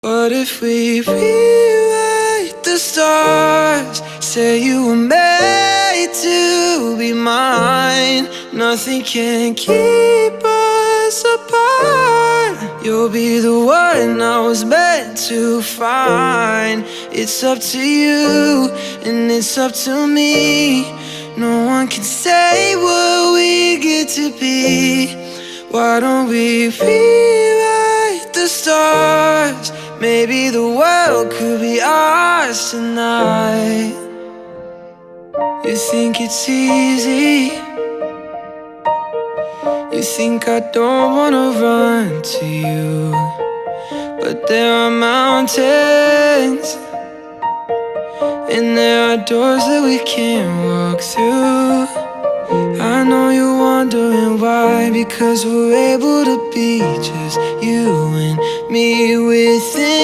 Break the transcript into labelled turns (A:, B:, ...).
A: What if we rewrite the stars? Say you were made to be mine. Nothing can keep us apart. You'll be the one I was meant to find. It's up to you, and it's up to me. No one can say what we get to be. Why don't we rewrite the stars? Maybe the world could be ours tonight. You think it's easy? You think I don't wanna run to you, but there are mountains, and there are doors that we can't walk through. I know you're wondering why, because we're able to be just you and me within.